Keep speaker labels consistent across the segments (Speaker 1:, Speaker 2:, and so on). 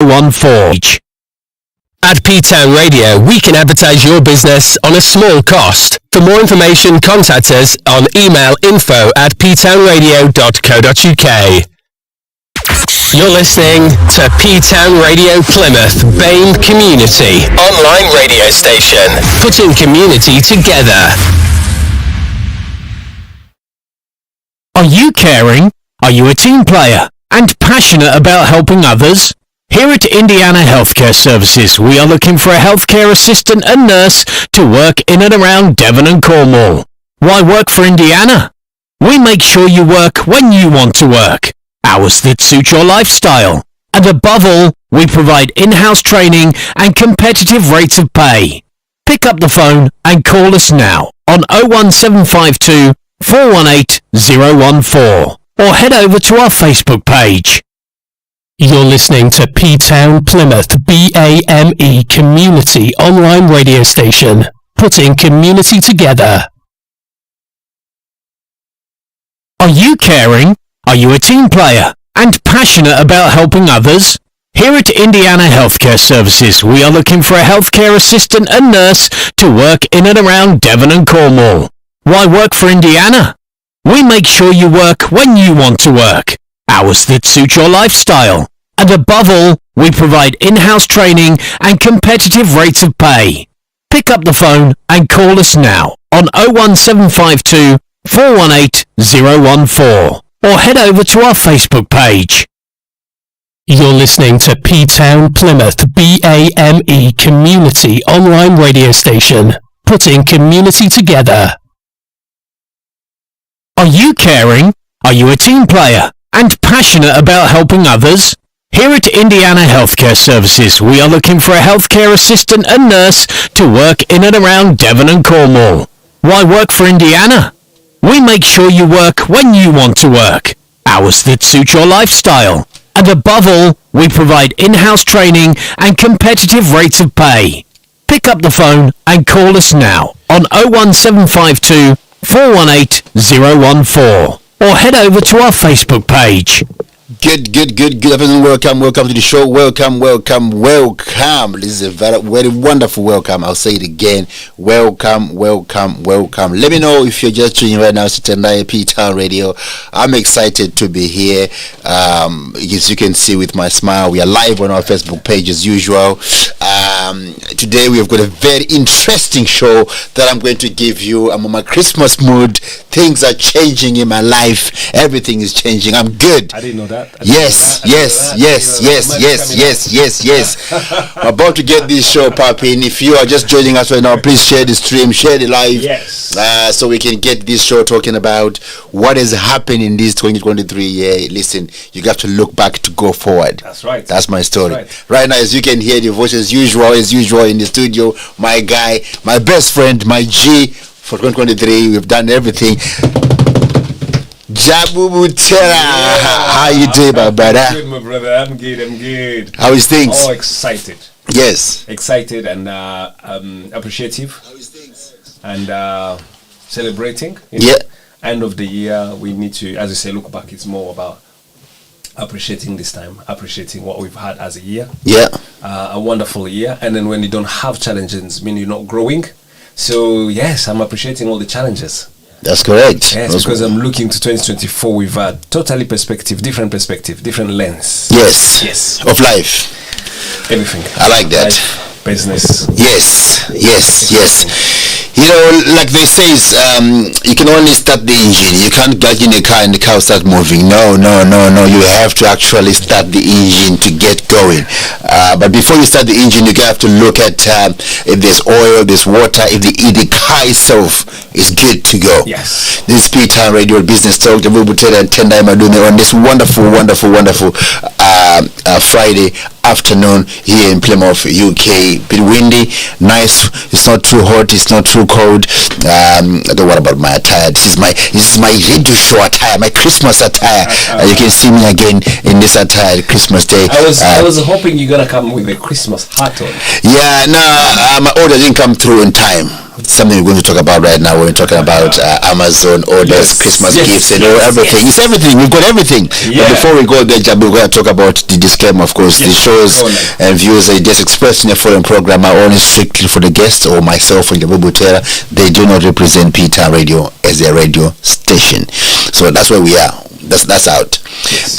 Speaker 1: 014. At P-Town Radio, we can advertise your business on a small cost. For more information, contact us on email info@ptownradio.co.uk. You're listening to P-Town Radio Plymouth, BAME Community, online radio station, putting community together.
Speaker 2: Are you caring? Are you a team player and passionate about helping others? Here at Indiana Healthcare Services, we are looking for a healthcare assistant and nurse to work in and around Devon and Cornwall. Why work for Indiana? We make sure you work when you want to work, hours that suit your lifestyle, and above all, we provide in-house training and competitive rates of pay. Pick up the phone and call us now on 01752 418 014 or head over to our Facebook page.
Speaker 1: You're listening to P-Town Plymouth, BAME Community online radio station, putting community together.
Speaker 2: Are you caring? Are you a team player and passionate about helping others? Here at Indiana Healthcare Services, we are looking for a healthcare assistant and nurse to work in and around Devon and Cornwall. Why work for Indiana? We make sure you work when you want to work, hours that suit your lifestyle, and above all, we provide in-house training and competitive rates of pay. Pick up the phone and call us now on 01752 418 014 or head over to our Facebook page.
Speaker 1: You're listening to P-Town Plymouth, BAME Community online radio station, putting community together.
Speaker 2: Are you caring? Are you a team player and passionate about helping others? Here at Indiana Healthcare Services, we are looking for a healthcare assistant and nurse to work in and around Devon and Cornwall. Why work for Indiana? We make sure you work when you want to work, hours that suit your lifestyle, and above all, we provide in-house training and competitive rates of pay. Pick up the phone and call us now on 01752 418 014 or head over to our Facebook page.
Speaker 3: Good afternoon. Welcome to the show. Welcome. This is a very wonderful welcome. I'll say it again. Welcome. Let me know if you're just tuning right now to Tendai P-Town Radio. I'm excited to be here. As you can see with my smile, we are live on our Facebook page as usual. Today we have got a very interesting show that I'm going to give you. I'm on my Christmas mood. Things are changing in my life. Everything is changing. I'm good.
Speaker 4: I didn't know that.
Speaker 3: Yes. We're about to get this show popping. If you are just joining us right now, please share the stream, share the live.
Speaker 4: Yes.
Speaker 3: So we can get this show talking about what has happened in this 2023 year. Listen, you got to look back to go forward.
Speaker 4: That's right.
Speaker 3: That's my story.
Speaker 4: Right
Speaker 3: Now, as you can hear the voice as usual in the studio, my guy, my best friend, my G for 2023. We've done everything. Jabo, Butera. How you doing, my brother?
Speaker 4: Good, my brother. I'm good.
Speaker 3: How is things?
Speaker 4: Oh, excited.
Speaker 3: Yes.
Speaker 4: Excited and appreciative.
Speaker 3: How is things?
Speaker 4: And celebrating.
Speaker 3: Yeah.
Speaker 4: End of the year, we need to, as you say, look back. It's more about appreciating this time, appreciating what we've had as a year.
Speaker 3: Yeah.
Speaker 4: A wonderful year. And then when you don't have challenges, mean you're not growing. So, yes, I'm appreciating all the challenges.
Speaker 3: That's correct.
Speaker 4: Yes, because I'm looking to 2024 with a totally different perspective, different lens.
Speaker 3: Yes. Of life.
Speaker 4: Everything.
Speaker 3: I like that.
Speaker 4: Life, business.
Speaker 3: Yes. You know, like they say, you can only start the engine. You can't get in a car and the car will start moving. No. You have to actually start the engine to get going. But before you start the engine, you have to look at if there's oil, there's water, if the car itself is good to go.
Speaker 4: Yes.
Speaker 3: This is P-Town Radio Business Talk, Jabo, Butera and Tendai Madume on this wonderful Friday afternoon here in Plymouth, UK. Bit windy, nice. It's not too hot. It's not too cold. I don't know about my attire. This is my radio show attire, my Christmas attire. You can see me again in this attire, Christmas Day.
Speaker 4: I was hoping you're gonna come with a Christmas hat on.
Speaker 3: Yeah, no, my order didn't come through in time. something we're going to talk about right now. We're talking about Amazon orders, Christmas gifts, and everything. It's everything. We've got everything. But before we go there, Jabo, we're going to talk about the disclaimer, of course. The shows and views are just expressed in the following program are only strictly for the guests or myself and Jabo Butera. They do not represent P-Town Radio as their radio station. So that's where we are. That's out. Yes.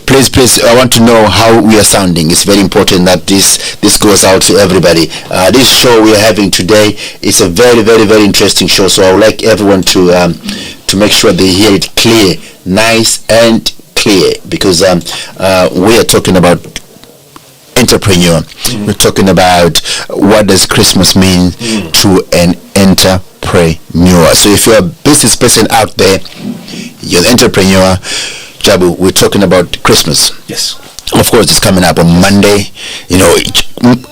Speaker 3: Please, I want to know how we are sounding. It's very important that this goes out to everybody. This show we are having today is a very, very, very interesting show. So I would like everyone to make sure they hear it clear, nice and clear, because we are talking about entrepreneur. We're talking about what does Christmas mean to an entrepreneur. So if you're a business person out there, you're an entrepreneur, Jabo, we're talking about Christmas.
Speaker 4: Yes.
Speaker 3: Of course, it's coming up on Monday. You know,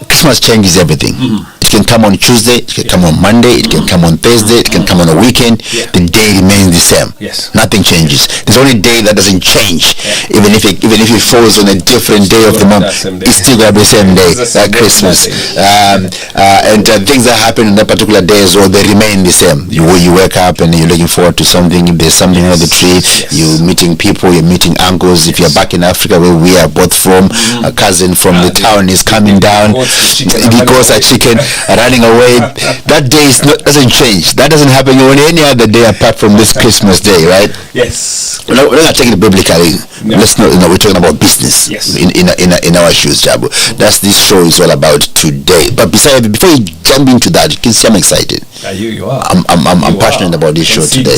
Speaker 3: Christmas changes everything. It can come on Tuesday, it can come on Monday, it can come on Thursday, it can come on a weekend. The day remains the same.
Speaker 4: Yes.
Speaker 3: Nothing changes. There's only day that doesn't change. Even if it falls on a different day of the month, it's still gonna be the same day, like Christmas. And things that happen on that particular day as well, they remain the same. You wake up and you're looking forward to something. If there's something on the tree, you're meeting people, you're meeting uncles. If you're back in Africa, where we are both from, a cousin from the town is coming down. He goes a chicken running away. That day doesn't change. That doesn't happen on any other day apart from this Christmas day, right?
Speaker 4: Yes.
Speaker 3: We're not taking it biblically. No. Let's not. We're talking about business.
Speaker 4: Yes.
Speaker 3: In our shoes, Jabo. That's this show is all about today. But before you jump into that, you can see I'm excited.
Speaker 4: You are.
Speaker 3: I'm passionate about this show today.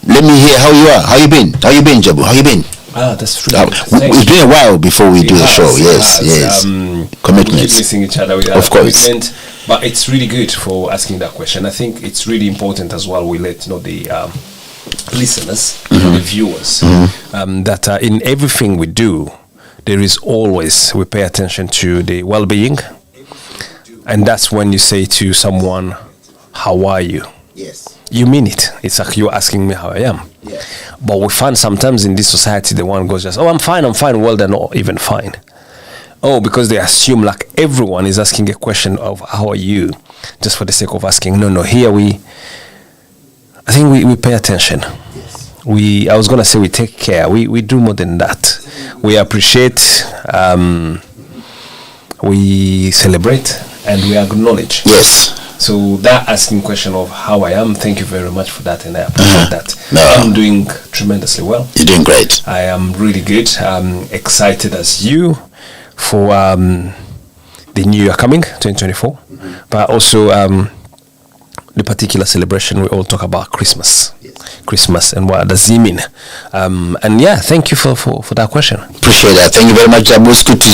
Speaker 3: Let me hear how you are. How you been, Jabo? How you been?
Speaker 4: That's true.
Speaker 3: It's been a while before we do the show. Yes. Commitments.
Speaker 4: We keep missing each other.
Speaker 3: Of course.
Speaker 4: But it's really good for asking that question. I think it's really important as well. We let the listeners, the viewers, that in everything we do, there is always, we pay attention to the well-being. And that's when you say to someone, how are you?
Speaker 3: Yes.
Speaker 4: You mean it. It's like you're asking me how I am.
Speaker 3: Yeah.
Speaker 4: But we find sometimes in this society, the one goes just, I'm fine. Well, they're not even fine. Oh, because they assume like everyone is asking a question of how are you, just for the sake of asking. No, here I think we pay attention. Yes. I was going to say we take care. We do more than that. We appreciate, we celebrate, and we acknowledge.
Speaker 3: Yes.
Speaker 4: So that asking question of how I am, thank you very much for that, and I appreciate that. I'm doing tremendously well.
Speaker 3: You're doing great.
Speaker 4: I am really good. I'm excited as you for the new year coming, 2024, but also the particular celebration we all talk about, Christmas. Christmas and what does it mean? And yeah, thank you for that question.
Speaker 3: Appreciate that. Thank you very much, Jabo. It's good to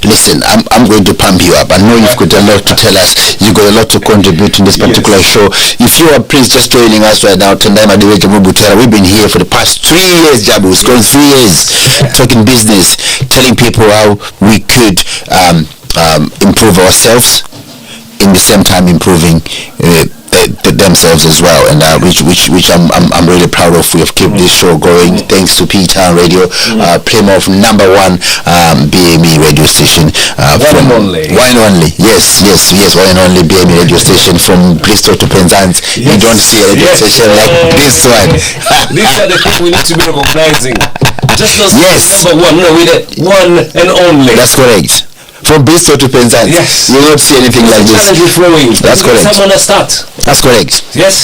Speaker 3: listen. I'm going to pump you up. I know you've got a lot to tell us. You've got a lot to contribute in this particular show. If you are please just joining us right now, Tendai, Madume, Jabo, Butera, we've been here for the past 3 years, Jabo. It's gone 3 years talking business, telling people how we could improve ourselves, in the same time improving themselves as well, and which I'm really proud of. We have kept this show going thanks to P-Town Radio, Plymouth #1 BME radio station.
Speaker 4: One and only.
Speaker 3: Yes, one and only BME radio station from Bristol to Penzance. Yes. You don't see a radio station like this one.
Speaker 4: These are the things we need to be recognizing. Just not #1. No, with it one and only.
Speaker 3: That's correct. From Bristol to Penzance.
Speaker 4: Yes.
Speaker 3: You will not see anything like this. That's correct.
Speaker 4: Someone to start.
Speaker 3: That's correct.
Speaker 4: Yes.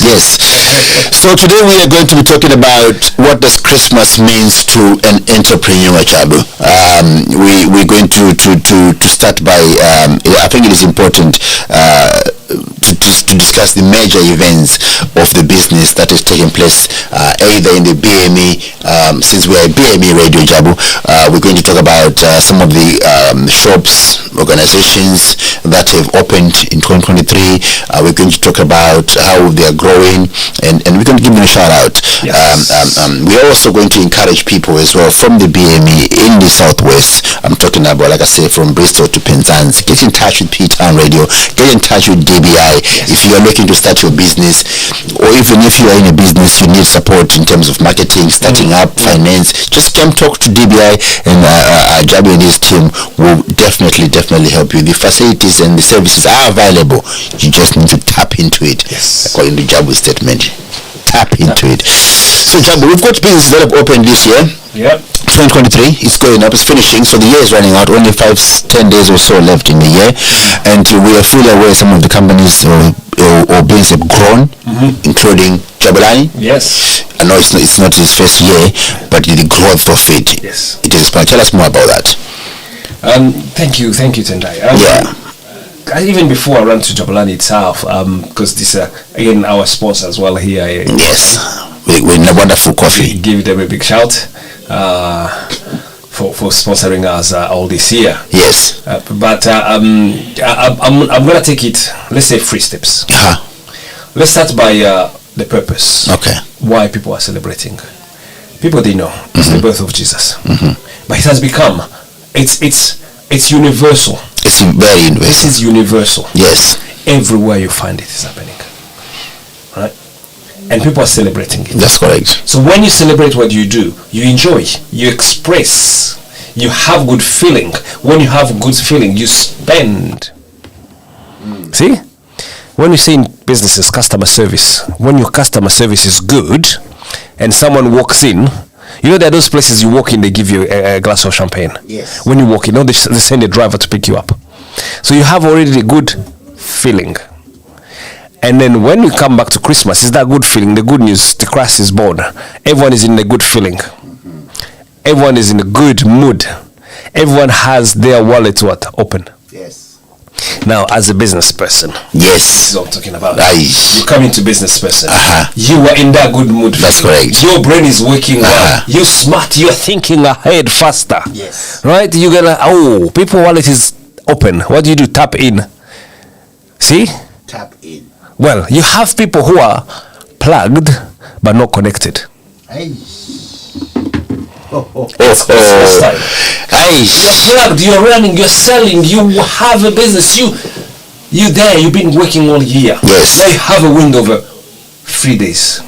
Speaker 3: So today we are going to be talking about what does Christmas means to an entrepreneur, Jabo. We're going to start by I think it is important to discuss the major events of the business that is taking place either in the BME, since we are a BME radio, Jabo. We're going to talk about some of the shops, organizations that have opened in 2023. We're going to talk about how they are growing, and we're going to give them a shout out. Yes. We're also going to encourage people as well from the BME in the Southwest. I'm talking talking about, like I say, from Bristol to Penzance, get in touch with P-Town Radio, get in touch with DBI. If you are looking to start your business, or even if you are in a business, you need support in terms of marketing, starting up, finance, just come talk to DBI, and Jabo and his team will definitely help you. The facilities and the services are available. You just need to tap into it.
Speaker 4: Yes.
Speaker 3: According to Jabo's statement, tap into it. So Jabo, we've got businesses that have opened this year.
Speaker 4: Yep.
Speaker 3: 2023 is going up, it's finishing, so the year is running out, only 5-10 days or so left in the year, and we are fully aware some of the companies or businesses have grown, including Jabulani.
Speaker 4: Yes.
Speaker 3: I know it's not his first year, but the growth of it,
Speaker 4: Yes.
Speaker 3: it is exponential. Tell us more about that.
Speaker 4: Thank you, Tendai. Even before I ran to Jabulani itself, because this again our sponsor as well here.
Speaker 3: Yes, we're wonderful coffee.
Speaker 4: Give them a big shout for sponsoring us all this year.
Speaker 3: Yes.
Speaker 4: But I'm gonna take it. Let's say 3 steps. Let's start by the purpose.
Speaker 3: Okay.
Speaker 4: Why people are celebrating. People they know it's the birth of Jesus, but it has become it's universal.
Speaker 3: It's very universal.
Speaker 4: This is universal.
Speaker 3: Yes.
Speaker 4: Everywhere you find it is happening, right? And people are celebrating it.
Speaker 3: That's correct.
Speaker 4: So when you celebrate what you do, you enjoy, you express, you have good feeling. When you have good feeling, you spend. See? When you say in businesses, customer service, when your customer service is good and someone walks in, you know there are those places you walk in, they give you a glass of champagne.
Speaker 3: Yes.
Speaker 4: When you walk in, they send a driver to pick you up. So you have already a good feeling. And then when you come back to Christmas, it's that good feeling, the good news, the Christ is born. Everyone is in a good feeling. Everyone is in a good mood. Everyone has their wallet open.
Speaker 3: Yes.
Speaker 4: Now, as a business person,
Speaker 3: Yes.
Speaker 4: this is what I'm talking about.
Speaker 3: Aye.
Speaker 4: You come into business person. You are in that good mood.
Speaker 3: That's correct.
Speaker 4: Your brain is working well. You're smart. You're thinking ahead faster.
Speaker 3: Yes.
Speaker 4: Right? You get people wallet is open. What do? Tap in. See?
Speaker 3: Tap in.
Speaker 4: Well, you have people who are plugged but not connected.
Speaker 3: Aye.
Speaker 4: It's Christmas time.
Speaker 3: Aye.
Speaker 4: You're plugged, you're running, you're selling, you have a business, you're there, you've been working all year.
Speaker 3: Yes.
Speaker 4: Now you have a window of 3 days.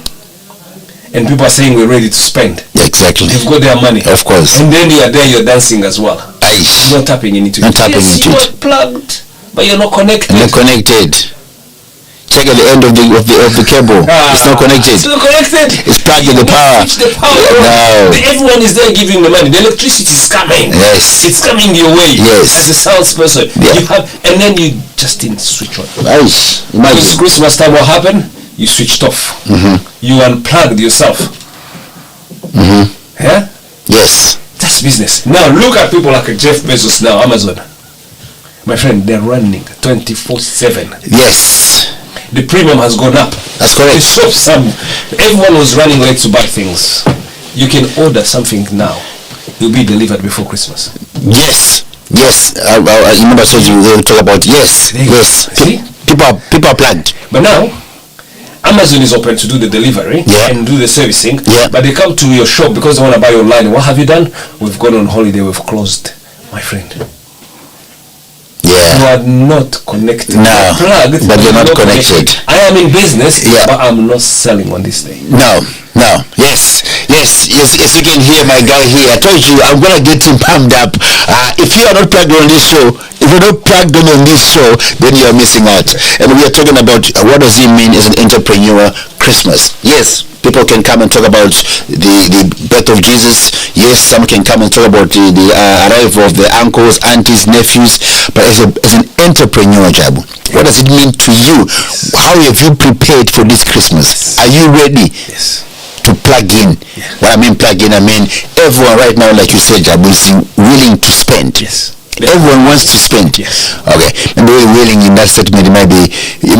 Speaker 4: And people are saying we're ready to spend.
Speaker 3: Exactly.
Speaker 4: You've got their money.
Speaker 3: Of course.
Speaker 4: And then you are there, you're dancing as well.
Speaker 3: Aye.
Speaker 4: You're not tapping into it.
Speaker 3: Not tapping
Speaker 4: yes,
Speaker 3: into
Speaker 4: you
Speaker 3: it.
Speaker 4: are plugged, but you're not connected.
Speaker 3: Not connected. Check at the end of the cable. It's not connected.
Speaker 4: It's not connected.
Speaker 3: It's plugged in the power.
Speaker 4: Switch the power.
Speaker 3: No.
Speaker 4: Everyone is there giving the money. The electricity is coming.
Speaker 3: Yes.
Speaker 4: It's coming your way.
Speaker 3: Yes.
Speaker 4: As a salesperson,
Speaker 3: Yeah.
Speaker 4: you have, and then you just didn't switch on.
Speaker 3: Aye.
Speaker 4: Because
Speaker 3: Imagine.
Speaker 4: Christmas time, what happened? You switched off. You unplugged yourself. Yeah.
Speaker 3: Yes.
Speaker 4: That's business. Now look at people like Jeff Bezos now, Amazon. My friend, they're running 24/7.
Speaker 3: Yes.
Speaker 4: The premium has gone up.
Speaker 3: That's correct.
Speaker 4: The shops, everyone was running late to buy things. You can order something now. It'll be delivered before Christmas.
Speaker 3: Yes. Yes. I remember I told you we talk about yes. Yes.
Speaker 4: See?
Speaker 3: People are plugged.
Speaker 4: But now, Amazon is open to do the delivery and do the servicing.
Speaker 3: Yeah.
Speaker 4: But they come to your shop because they want to buy online. What have you done? We've gone on holiday. We've closed. My friend. You
Speaker 3: Yeah.
Speaker 4: are not connected.
Speaker 3: No,
Speaker 4: You're plugged,
Speaker 3: but you're not connected.
Speaker 4: I am in business,
Speaker 3: Yeah.
Speaker 4: but I'm not selling on this day.
Speaker 3: No. Yes. You can hear my guy here. I told you I'm gonna get him pumped up. If you are not plugged on this show, if you're not plugged on this show, then you are missing out. And we are talking about what does it mean as an entrepreneur Christmas. Yes. People can come and talk about the birth of Jesus. Yes, some can come and talk about the arrival of the uncles, aunties, nephews. But as an entrepreneur, Jabo, what does it mean to you? How have you prepared for this Christmas? Are you ready to plug in? What I mean plug in, I mean everyone right now, like you said, Jabo, is willing to spend.
Speaker 4: Yes.
Speaker 3: Everyone wants to spend.
Speaker 4: Yes.
Speaker 3: Okay. Maybe willing in that statement, you might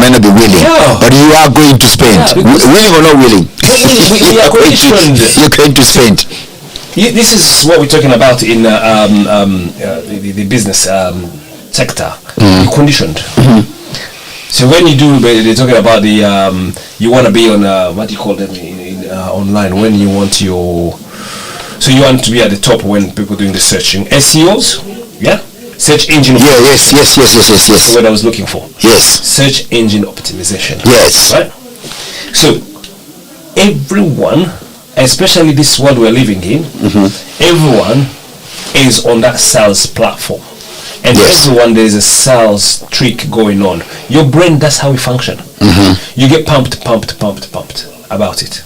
Speaker 3: not be willing, but you are going to spend. Willing or not willing?
Speaker 4: We are conditioned.
Speaker 3: You're going to spend.
Speaker 4: This is what we're talking about in the business sector. You're conditioned. So when you do, they're talking about the you want to be on what do you call them in online when you want your. So you want to be at the top when people doing the searching. SEOs? Yeah? Search engine
Speaker 3: Yes.
Speaker 4: That's the word I was looking for.
Speaker 3: Yes.
Speaker 4: Search engine optimization.
Speaker 3: Yes.
Speaker 4: Right? So, everyone, especially this world we're living in, everyone is on that sales platform. And everyone, there is a sales trick going on. Your brain, that's how it functions. You get pumped about it.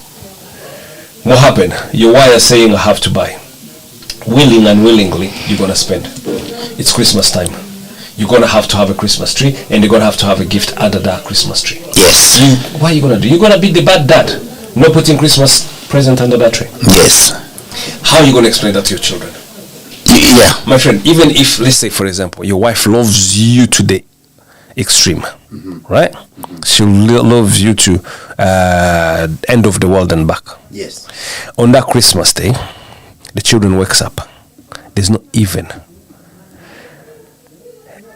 Speaker 4: What happened? Your wire saying I have to buy. Willing and willingly, you're going to spend. It's Christmas time. You're going to have a Christmas tree, and you're going to have a gift under that Christmas tree.
Speaker 3: Yes.
Speaker 4: What are you going to do? You're going to be the bad dad, not putting Christmas present under that tree.
Speaker 3: Yes.
Speaker 4: How are you going to explain that to your children?
Speaker 3: Yeah.
Speaker 4: My friend, even if, let's say, for example, your wife loves you to the extreme, right? She loves you to end of the world and back.
Speaker 3: Yes.
Speaker 4: On that Christmas day, the children wakes up. There's not even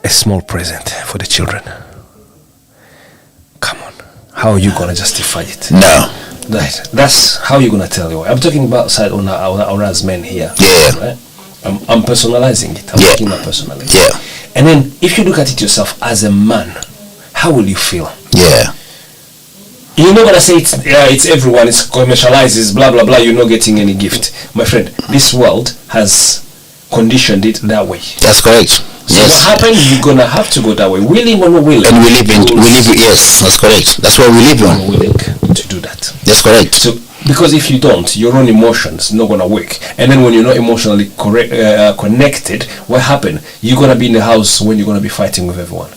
Speaker 4: a small present for the children. Come on. How are you going to justify it?
Speaker 3: No.
Speaker 4: Right. That's how you're going to tell your wife. I'm talking about side on our as men here.
Speaker 3: Yeah.
Speaker 4: Right? I'm personalizing it. I'm talking about personally.
Speaker 3: Yeah.
Speaker 4: And then if you look at it yourself as a man, how will you feel?
Speaker 3: Yeah.
Speaker 4: You're not gonna say it's everyone, it's commercialized, it's blah blah blah, you're not getting any gift. My friend, this world has conditioned it that way.
Speaker 3: That's correct.
Speaker 4: So what happened? You're gonna have to go that way, willing or not willing.
Speaker 3: And we live yes, that's correct. That's what we live on.
Speaker 4: Willing to do that.
Speaker 3: That's correct.
Speaker 4: So because if you don't, your own emotions not gonna work. And then when you're not emotionally connected, what happened? You're gonna be in the house when you're gonna be fighting with everyone.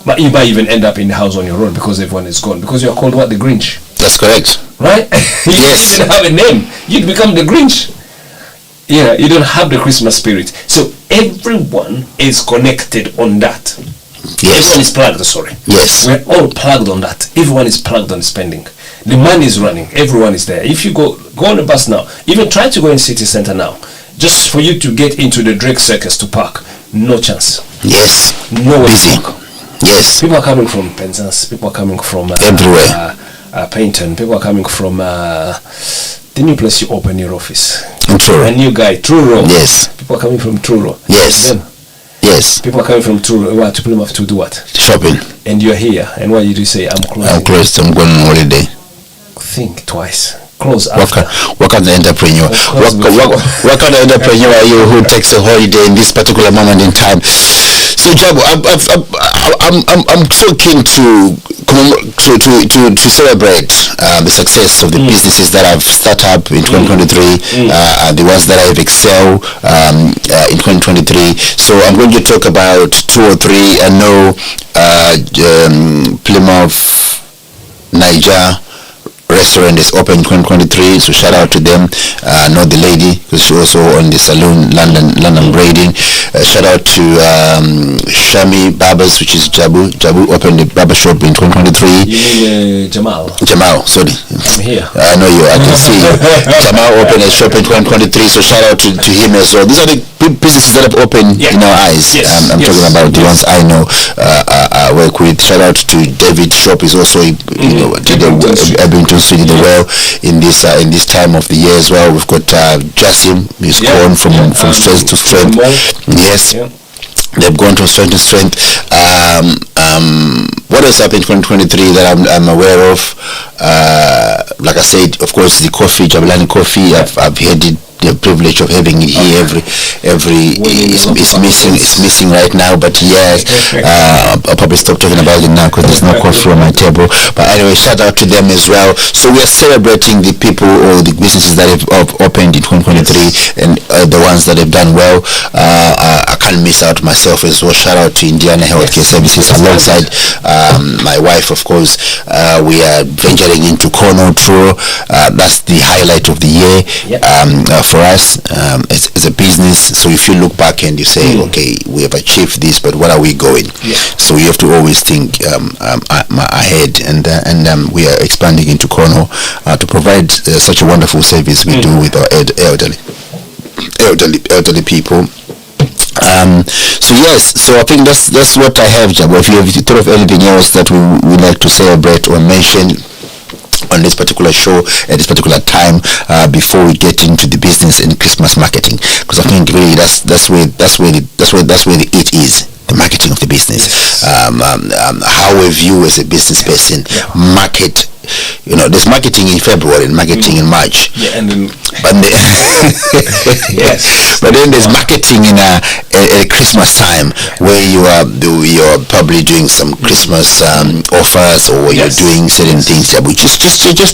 Speaker 4: But you might even end up in the house on your own because everyone is gone. Because you're called what? The Grinch.
Speaker 3: That's correct.
Speaker 4: Right? You
Speaker 3: Yes.
Speaker 4: didn't have a name. You'd become the Grinch. Yeah, you don't have the Christmas spirit. So everyone is connected on that.
Speaker 3: Yes.
Speaker 4: Everyone is plugged, sorry.
Speaker 3: Yes.
Speaker 4: We're all plugged on that. Everyone is plugged on spending. The money is running. Everyone is there. If you go on the bus now, even try to go in city center now, just for you to get into the Drake Circus to park, no chance.
Speaker 3: Yes.
Speaker 4: Nowhere
Speaker 3: Busy.
Speaker 4: to park.
Speaker 3: Yes.
Speaker 4: People are coming from Penzance. People are coming from
Speaker 3: Everywhere.
Speaker 4: Paynton. People are coming from the new place you open your office.
Speaker 3: True.
Speaker 4: A new guy, Truro.
Speaker 3: Yes.
Speaker 4: People are coming from Truro.
Speaker 3: Yes.
Speaker 4: Then
Speaker 3: Yes.
Speaker 4: people are coming from Truro. What to Plymouth to do what?
Speaker 3: Shopping.
Speaker 4: And you're here. And what did you say? I'm closing.
Speaker 3: I'm closed. I'm going on holiday.
Speaker 4: Think twice. Close
Speaker 3: What
Speaker 4: after.
Speaker 3: kind of entrepreneur?
Speaker 4: course
Speaker 3: What kind of entrepreneur are you who takes a holiday in this particular moment in time? So Jabo, I'm so keen to celebrate the success of the businesses that I've started up in 2023, the ones that I've excelled in 2023. So I'm going to talk about 2 or 3. I know Plymouth, Niger restaurant is open in 2023, so shout out to them. Not the lady, because she also on the salon London braiding. Shout out to Shami Barbers, which is Jabo opened the barber shop in 2023.
Speaker 4: You mean Jamal?
Speaker 3: Sorry,
Speaker 4: I'm here.
Speaker 3: I know you, I can see you. Jamal opened a shop in 2023, so shout out to him as well. These are the businesses that have opened in our eyes.
Speaker 4: Yes.
Speaker 3: I'm talking about the ones I know, work with. Shout out to David Shop, is also Abington Street did well in this time of the year as well. We've got Jasim, who's gone from strength to strength. Yes. Yeah. They've gone from strength to strength. What else happened in 2023 that I'm aware of? Like I said, of course, the coffee, Jabalani Coffee. I've had the privilege of having it here it's missing right now, but yes, I'll probably stop talking about it now because there's no coffee on my table. But anyway, shout out to them as well. So we are celebrating the people or the businesses that have opened in 2023 and the ones that have done well. I can't miss out myself as well. Shout out to Indiana Healthcare Services alongside my wife, of course. We are venturing into Kono Truro. That's the highlight of the year for us as a business. So if you look back and you say, okay, we have achieved this, but what are we going? So you have to always think ahead, and we are expanding into Kono to provide such a wonderful service we do with our elderly people. So yes, so I think that's what I have, Jabo. If you have thought of anything else that we would like to celebrate or mention, on this particular show at this particular time, before we get into the business and Christmas marketing, because I think really that's where the it is. The marketing of the business, how we view as a business person, market. There's marketing in February and marketing in March.
Speaker 4: Yeah, and then
Speaker 3: but then there's marketing in a Christmas time where you're probably doing some Christmas offers, or you're doing certain things. But just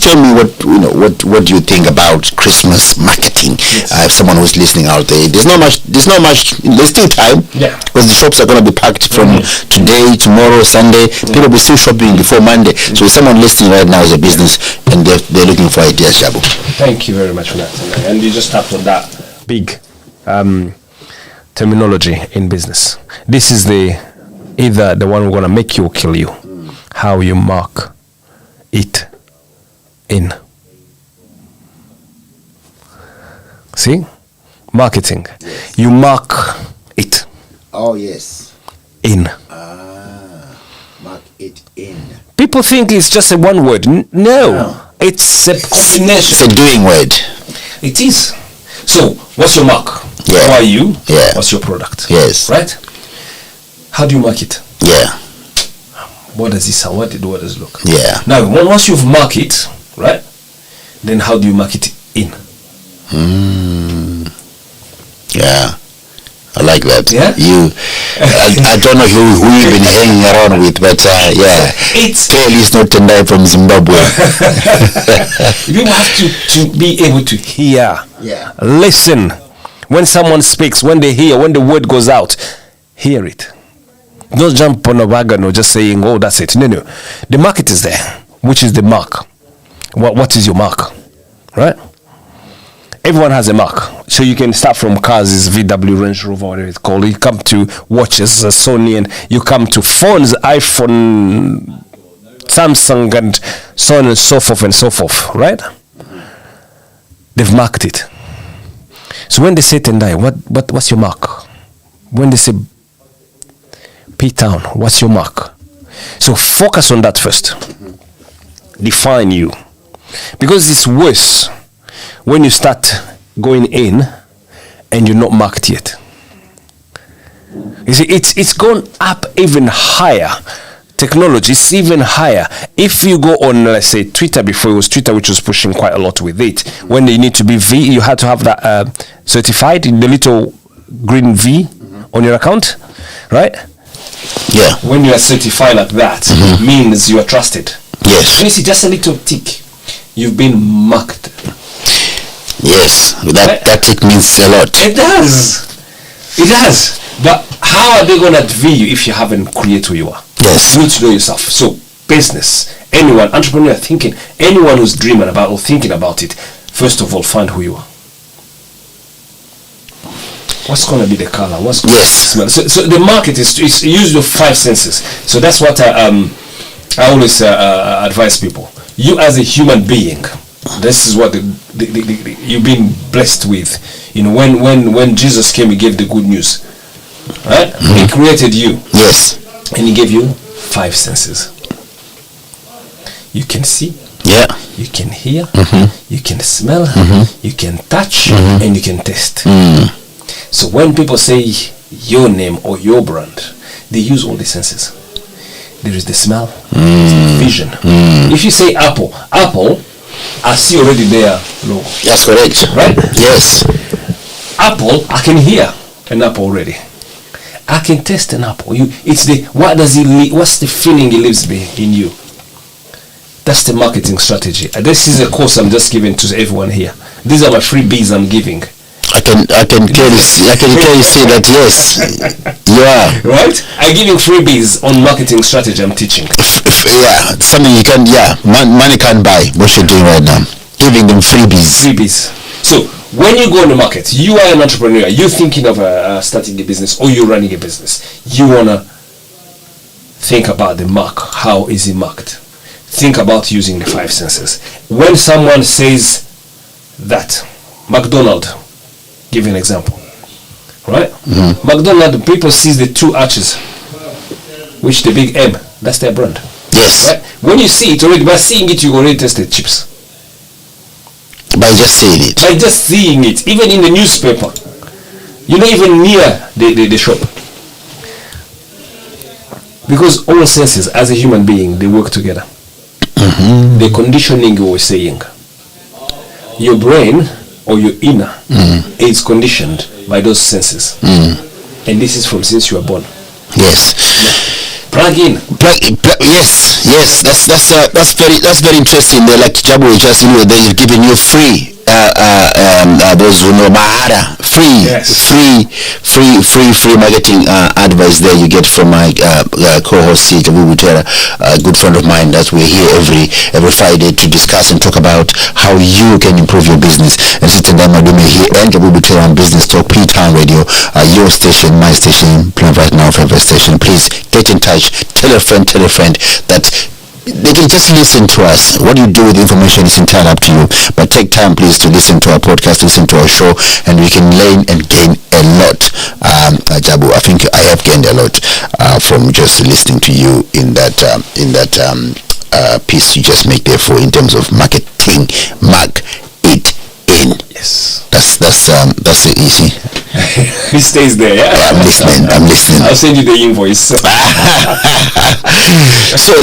Speaker 3: tell me what do you think about Christmas marketing? If someone who's listening out there, there's still time.
Speaker 4: Yeah,
Speaker 3: because the shops are going to be packed from today, tomorrow, Sunday. People will be still shopping before Monday. So if someone listening right now is a business and they're looking for ideas, Jabo.
Speaker 4: Thank you very much for that, Tendai. And you just tapped on that big terminology in business. This is either the one who's going to make you or kill you. How you mark it in. See? Marketing.
Speaker 3: Yes.
Speaker 4: You mark it.
Speaker 3: Oh, yes.
Speaker 4: In.
Speaker 3: Mark it in.
Speaker 4: People think it's just a one word. No. It's a combination.
Speaker 3: It's a doing word.
Speaker 4: It is. So, what's your mark?
Speaker 3: Yeah.
Speaker 4: Who are you?
Speaker 3: Yeah.
Speaker 4: What's your product?
Speaker 3: Yes.
Speaker 4: Right? How do you mark it?
Speaker 3: Yeah.
Speaker 4: What does it sound? What does it look?
Speaker 3: Yeah.
Speaker 4: Now, once you've marked it, right? Then how do you mark it in?
Speaker 3: Yeah. I like that.
Speaker 4: Yeah?
Speaker 3: I don't know who you've been hanging around with, but yeah.
Speaker 4: It's
Speaker 3: clearly it's not Tendai from Zimbabwe.
Speaker 4: You have to be able to hear.
Speaker 3: Yeah.
Speaker 4: Listen. When someone speaks, when they hear, when the word goes out, hear it. Don't jump on a wagon or just saying, oh, that's it. No. The market is there. Which is the mark? What is your mark? Right? Everyone has a mark. So you can start from cars, is VW, Range Rover, whatever it's called. You come to watches, Sony, and you come to phones, iPhone, Samsung, and so on and so forth, right? They've marked it. So when they say Tendai, what's your mark? When they say P-Town, what's your mark? So focus on that first. Define you. Because it's worse when you start going in and you're not marked yet. You see, it's gone up even higher. Technology is even higher. If you go on, let's say, Twitter, before it was Twitter, which was pushing quite a lot with it, when you need to be V, you had to have that certified in the little green V on your account, right?
Speaker 3: Yeah.
Speaker 4: When you are certified like that, it means you are trusted.
Speaker 3: Yes.
Speaker 4: You see, just a little tick, you've been marked.
Speaker 3: Yes, that tick means a lot.
Speaker 4: It does. It does. But how are they going to view you if you haven't created who you are?
Speaker 3: Yes.
Speaker 4: You need to know yourself. So, business, anyone, entrepreneur thinking, anyone who's dreaming about or thinking about it, first of all, find who you are. What's going to be the color? What's going to be the smell? So the market is use your five senses. So that's what I always advise people. You as a human being, this is what you've been blessed with. You know, when Jesus came, he gave the good news. Right? He created you.
Speaker 3: Yes.
Speaker 4: And he gave you five senses. You can see.
Speaker 3: Yeah.
Speaker 4: You can hear. You can smell. You can touch. And you can taste. So when people say your name or your brand, they use all the senses. There is the smell, there is the vision. If you say Apple, I see already their logo.
Speaker 3: That's correct.
Speaker 4: Right?
Speaker 3: Yes.
Speaker 4: Apple, I can hear an apple already. I can taste an apple. What's the feeling it leaves in you? That's the marketing strategy. This is a course I'm just giving to everyone here. These are my freebies I'm giving.
Speaker 3: I can clearly see that. Yes, yeah.
Speaker 4: Right? I'm giving freebies on marketing strategy. I'm teaching.
Speaker 3: Yeah, something you can. Yeah, money can't buy. What you're doing right now, giving them freebies.
Speaker 4: So when you go on the market, you are an entrepreneur. You're thinking of starting a business or you're running a business. You wanna think about the mark. How is it marked? Think about using the five senses. When someone says that, McDonald's. Give you an example, right? McDonald's, people see the two arches, which the big M, that's their brand.
Speaker 3: Yes.
Speaker 4: Right? When you see it already, by seeing it, you already tasted chips.
Speaker 3: By just saying it.
Speaker 4: By just seeing it, even in the newspaper, you're not even near the shop. Because all senses, as a human being, they work together. The conditioning you were saying, your brain or your inner is conditioned by those senses, and this is from since you were born.
Speaker 3: Yes.
Speaker 4: Plug in.
Speaker 3: Yes. That's very interesting. They're like Jabo just they've given you free. Those who know Mahara, free marketing advice there you get from my co-host Jabo Butera, a good friend of mine that we're here every Friday to discuss and talk about how you can improve your business. And it's Tendai Madume here and Jabo Butera on Business Talk P-Town Radio, your station, my station, right now, favorite station. Please get in touch, tell a friend that they can just listen to us. What you do with the information is entirely up to you. But take time, please, to listen to our podcast, listen to our show, and we can learn and gain a lot. Jabo, I think I have gained a lot from just listening to you in that piece you just make there for in terms of marketing. Mark it in.
Speaker 4: Yes.
Speaker 3: That's easy.
Speaker 4: It stays there. Yeah?
Speaker 3: I'm listening.
Speaker 4: I'll send you the invoice.
Speaker 3: So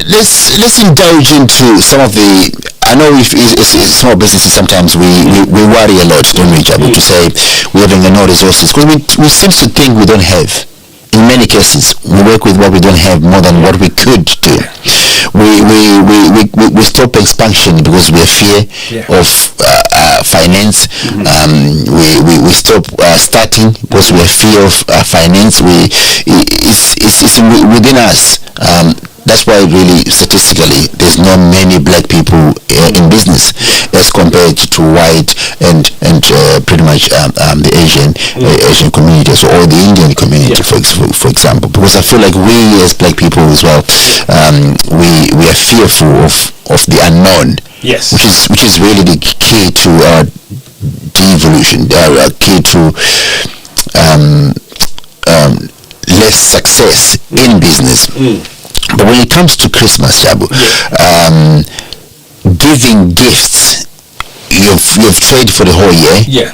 Speaker 3: let's indulge into some of the. I know if it's small businesses, sometimes we worry a lot, don't we, Jabo, to say we're having no resources, because we seem to think we don't have. In many cases, we work with what we don't have more than what we could do. We stop expansion because we have fear of finance. We stop starting because we have fear of finance. It's within us. That's why really statistically there's not many black people in business as compared to white and pretty much the Asian communities or the Indian community, for example. Because I feel like we as black people as well, we are fearful of the unknown.
Speaker 4: Yes.
Speaker 3: Which is really the key to devolution, key to less success in business. But when it comes to Christmas, Jabo, giving gifts, you've traded for the whole year.
Speaker 4: Yeah.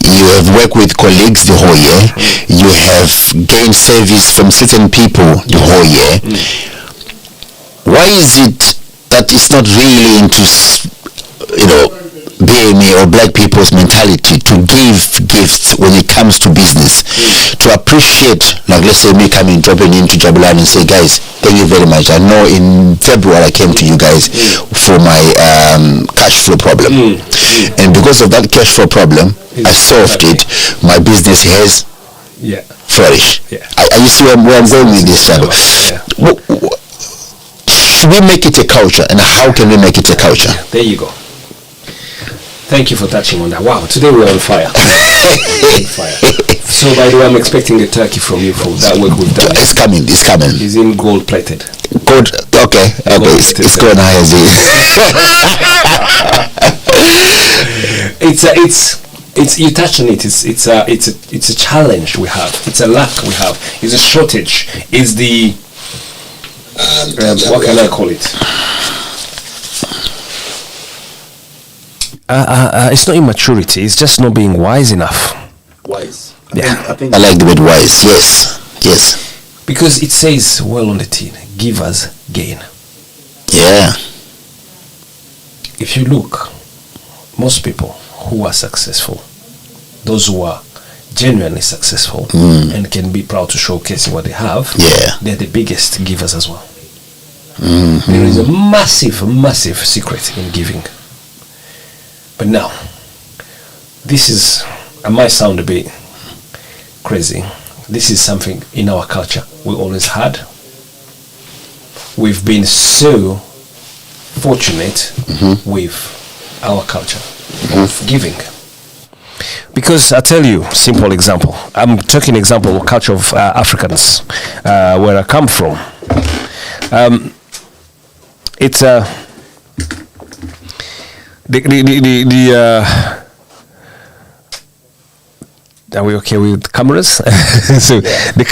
Speaker 3: You have worked with colleagues the whole year. You have gained service from certain people the whole year. Why is it that it's not really into, BME or black people's mentality to give gifts when it comes to business, to appreciate, like let's say me coming dropping into Jabulan and say, guys, thank you very much. I know in February I came to you guys for my cash flow problem, and because of that cash flow problem, I solved it. My business has flourished. Are you see where I'm going with this, Jabo? Should we make it a culture, and how can we make it a culture?
Speaker 4: There you go. Thank you for touching on that. Wow, today we're on fire. So, by the way, I'm expecting a turkey from you for that work we've done.
Speaker 3: It's coming.
Speaker 4: It's in gold plated.
Speaker 3: Gold. Okay. It's going high as
Speaker 4: It's you touched on it. It's a challenge we have. It's a lack we have. It's a shortage. It's the what can I call it? It's not immaturity. It's just not being wise enough.
Speaker 3: Wise. I think I like the word wise. Yes.
Speaker 4: Because it says well on the tin, give us gain.
Speaker 3: Yeah.
Speaker 4: If you look, most people who are successful, those who are genuinely successful and can be proud to showcase what they have, they're the biggest givers as well. There is a massive secret in giving. But now, this is, I might sound a bit crazy, this is something in our culture we always had. We've been so fortunate with our culture of giving. Because I tell you, simple example. I'm talking example of culture of Africans, where I come from. It's are we okay with cameras? So the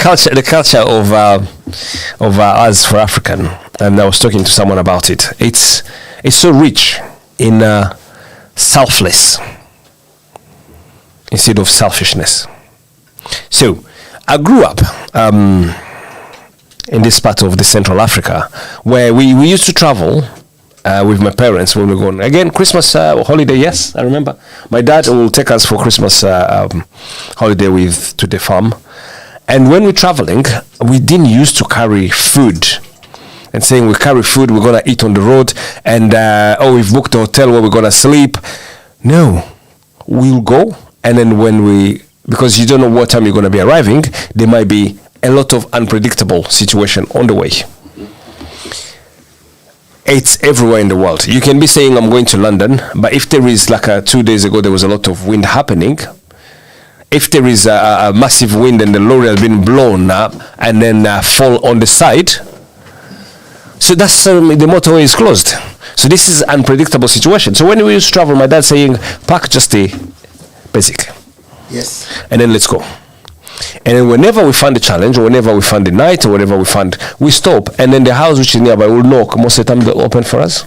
Speaker 4: culture of us for African, and I was talking to someone about it. It's so rich in selfless instead of selfishness. So I grew up in this part of the Central Africa where we used to travel with my parents when we were going. Again, Christmas holiday, yes, I remember. My dad will take us for Christmas holiday to the farm. And when we're traveling, we didn't used to carry food. And saying we carry food, we're going to eat on the road. And, we've booked a hotel where we're going to sleep. No, we'll go. And then because you don't know what time you're going to be arriving, there might be a lot of unpredictable situation on the way. It's everywhere in the world. You can be saying I'm going to London, but if there is 2 days ago there was a lot of wind happening, if there is a massive wind and the lorry has been blown up and then fall on the side, so that's the motorway is closed. So this is unpredictable situation. So when we used to travel, my dad saying, pack just the basic.
Speaker 3: Yes.
Speaker 4: And then let's go. And then whenever we find a challenge, or whenever we find a night, or whatever we stop, and then the house which is nearby will knock. Most of the time they'll open for us,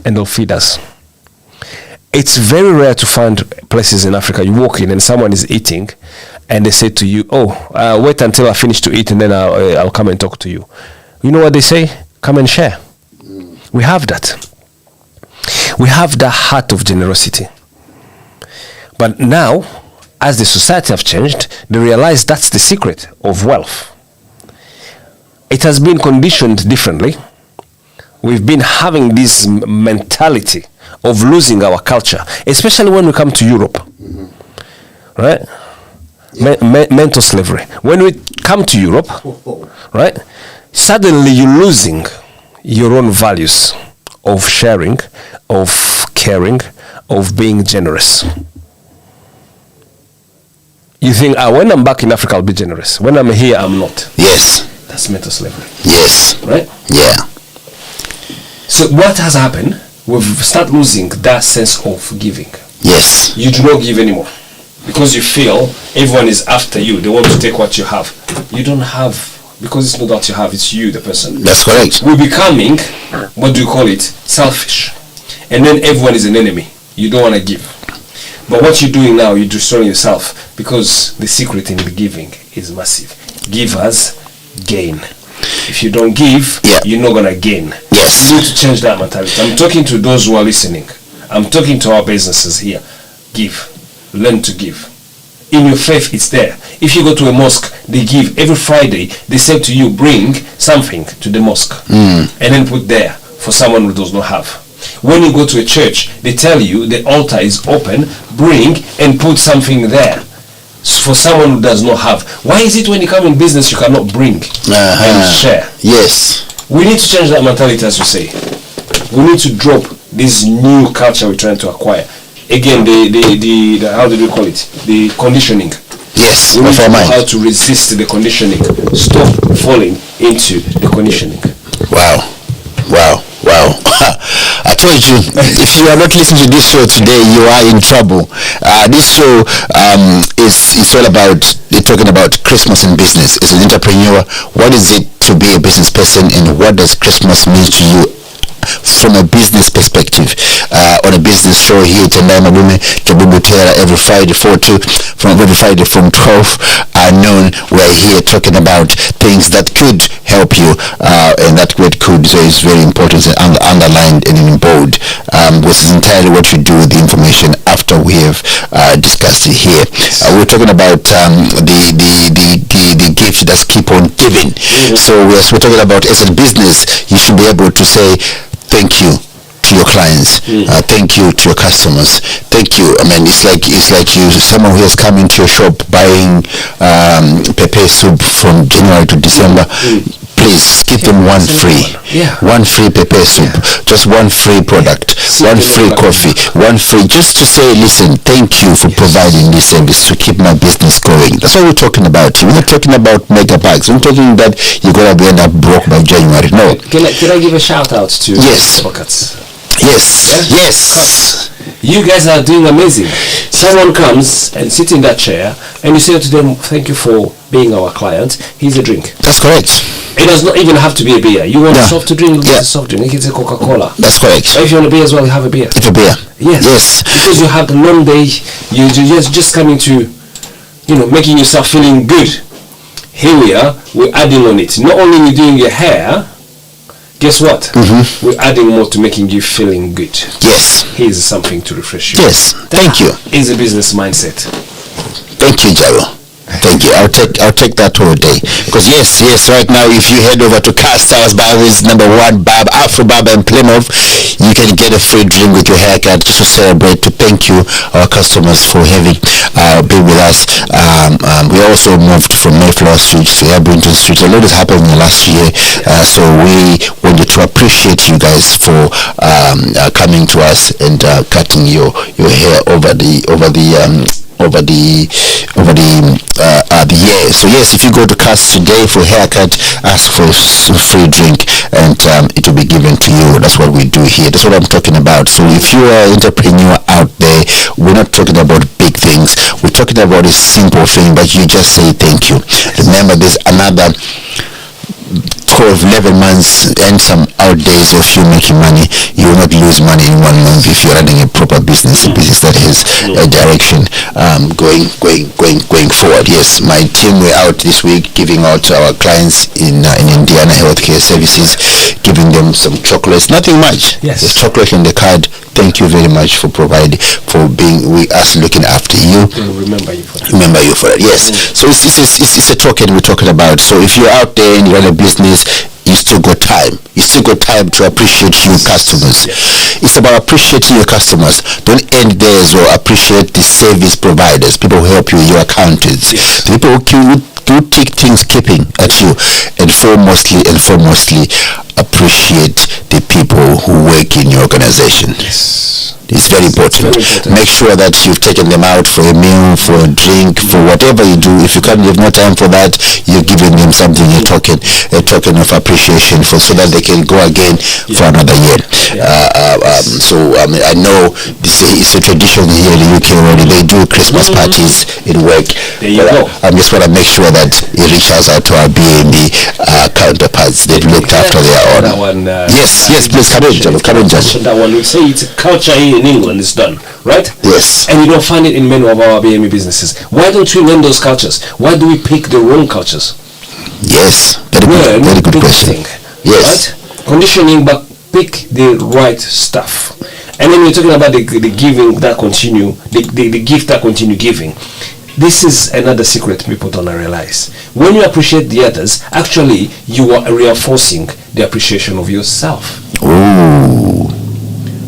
Speaker 4: and they'll feed us. It's very rare to find places in Africa you walk in and someone is eating, and they say to you, wait until I finish to eat, and then I'll come and talk to you. You know what they say? Come and share. We have that. We have the heart of generosity. But now, as the society have changed, they realize that's the secret of wealth. It has been conditioned differently. We've been having this mentality of losing our culture, especially when we come to Europe. Right? Mental slavery. When we come to Europe, right? Suddenly you're losing your own values of sharing, of caring, of being generous. You think, when I'm back in Africa, I'll be generous. When I'm here, I'm not.
Speaker 3: Yes.
Speaker 4: That's mental slavery.
Speaker 3: Yes.
Speaker 4: Right?
Speaker 3: Yeah.
Speaker 4: So what has happened? We've started losing that sense of giving.
Speaker 3: Yes.
Speaker 4: You do not give anymore. Because you feel everyone is after you. They want to take what you have. You don't have, because it's not what you have, it's you, the person.
Speaker 3: That's correct.
Speaker 4: We're becoming, what do you call it? Selfish. And then everyone is an enemy. You don't want to give. But what you're doing now, you're destroying yourself, because the secret in the giving is massive. Givers gain. If you don't give, you're not going to gain.
Speaker 3: Yes.
Speaker 4: You need to change that mentality. I'm talking to those who are listening. I'm talking to our businesses here. Give. Learn to give. In your faith, it's there. If you go to a mosque, they give. Every Friday, they say to you, bring something to the mosque. And then put there for someone who does not have. When you go to a church, they tell you the altar is open, bring and put something there for someone who does not have. Why is it when you come in business you cannot bring and share?
Speaker 3: Yes.
Speaker 4: We need to change that mentality, as you say. We need to drop this new culture we're trying to acquire. Again, the how do we call it? The conditioning.
Speaker 3: Yes.
Speaker 4: We need to know how to resist the conditioning. Stop falling into the conditioning.
Speaker 3: Wow. I told you, if you are not listening to this show today, you are in trouble. This show is all about talking about Christmas in business. As an entrepreneur, what is it to be a business person, and what does Christmas mean to you from a business perspective? On a business show here at Tendai, Madume, Jabo, Butera, every Friday from 12 noon. We're here talking about things that could help you, and that word "could" is very important and underlined and in bold, which is entirely what you do with the information after we have discussed it here. We're talking about the gift that's keep on giving. So we're talking about, as a business, you should be able to say thank you to your clients, thank you to your customers, thank you. I mean, it's like you, someone who has come into your shop buying pepe soup from January to December. Please give them one free pepe soup, just one free product, one free coffee, one free, just to say, listen, thank you for providing this service to keep my business going. That's what we're talking about. We're not talking about mega packs. We're talking that you're gonna end up broke by January. No.
Speaker 4: Can I give a shout out to
Speaker 3: yes.
Speaker 4: advocates?
Speaker 3: Yes.
Speaker 4: You guys are doing amazing. Someone comes and sits in that chair and you say to them, thank you for being our client. Here's a drink.
Speaker 3: That's correct.
Speaker 4: It does not even have to be a beer. You want a soft drink,
Speaker 3: Yeah.
Speaker 4: a soft drink. It's a Coca-Cola.
Speaker 3: That's correct.
Speaker 4: Or if you want a beer as well, you have a beer.
Speaker 3: It's a beer.
Speaker 4: Yes. Because you have the long day, you just coming to, making yourself feeling good. Here we are, we're adding on it. Not only we're doing your hair, guess what? We're adding more to making you feeling good.
Speaker 3: Yes.
Speaker 4: Here's something to refresh you.
Speaker 3: Yes. Thank you.
Speaker 4: Is a business mindset.
Speaker 3: Thank you, Jabo. Thank you. I'll take that all day. Because yes, right now if you head over to Castars Barber's #1 barber, Afro Barber in Plymouth, you can get a free drink with your haircut just to celebrate, to thank you, our customers, for having been with us. We also moved from Mayflower Street to Abington Street. A lot has happened in the last year, so we wanted to appreciate you guys for coming to us and cutting your hair over the year. So yes, if you go to Cast today for haircut, ask for a free drink and it will be given to you. That's what we do here. That's what I'm talking about. So if you are an entrepreneur out there, we're not talking about big things. We're talking about a simple thing, but you just say thank you. Remember, there's another 11 months and some out days of you making money. You will not lose money in 1 month if you're running a proper business, a business that has a direction going forward. Yes, my team were out this week giving out to our clients in Indiana Healthcare Services, giving them some chocolates. Nothing much.
Speaker 4: Yes.
Speaker 3: There's chocolate in the card. Thank you very much for being with us, looking after you.
Speaker 4: Remember you for that.
Speaker 3: Remember you for that. Yes. So it's a token we're talking about. So if you're out there and you run a business, you still got time. You still got time to appreciate your customers.
Speaker 4: Yes.
Speaker 3: It's about appreciating your customers. Don't end there as well. Appreciate the service providers, people who help you, your accountants, the people who take things keeping at you, and foremost, appreciate the people who work in your organization.
Speaker 4: Yes.
Speaker 3: It's very important. Make sure that you've taken them out for a meal, for a drink, for whatever you do. If you can't have no time for that, you're giving them something, a token of appreciation so that they can go again for another year. I know this is a tradition here in the UK already. They do Christmas parties in work.
Speaker 4: There you go.
Speaker 3: I just want to make sure that it reaches out to our B&B counterparts. They've looked after their own.
Speaker 4: That one,
Speaker 3: yes, please come in, Jabo.
Speaker 4: That one, we say it's a culture here in England, it's done, right?
Speaker 3: Yes.
Speaker 4: And you don't find it in many of our BME businesses. Why don't we learn those cultures? Why do we pick the wrong cultures?
Speaker 3: Yes, very good question. Yes.
Speaker 4: Right? Conditioning, but pick the right stuff. And then we're talking about the giving that continue, the gift that continue giving. This is another secret people don't realize. When you appreciate the others, actually you are reinforcing the appreciation of yourself.
Speaker 3: Ooh.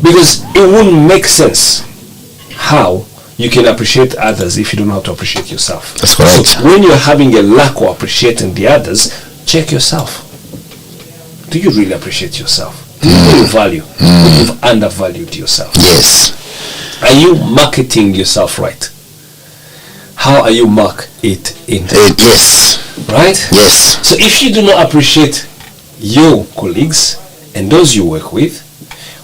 Speaker 4: Because it wouldn't make sense how you can appreciate others if you don't know how to appreciate yourself.
Speaker 3: That's correct.
Speaker 4: So when you're having a lack of appreciating the others, check yourself. Do you really appreciate yourself? Do you know your value? Or you've undervalued yourself?
Speaker 3: Yes.
Speaker 4: Are you marketing yourself right? How are you marketing?
Speaker 3: Yes.
Speaker 4: Right?
Speaker 3: Yes.
Speaker 4: So if you do not appreciate your colleagues and those you work with,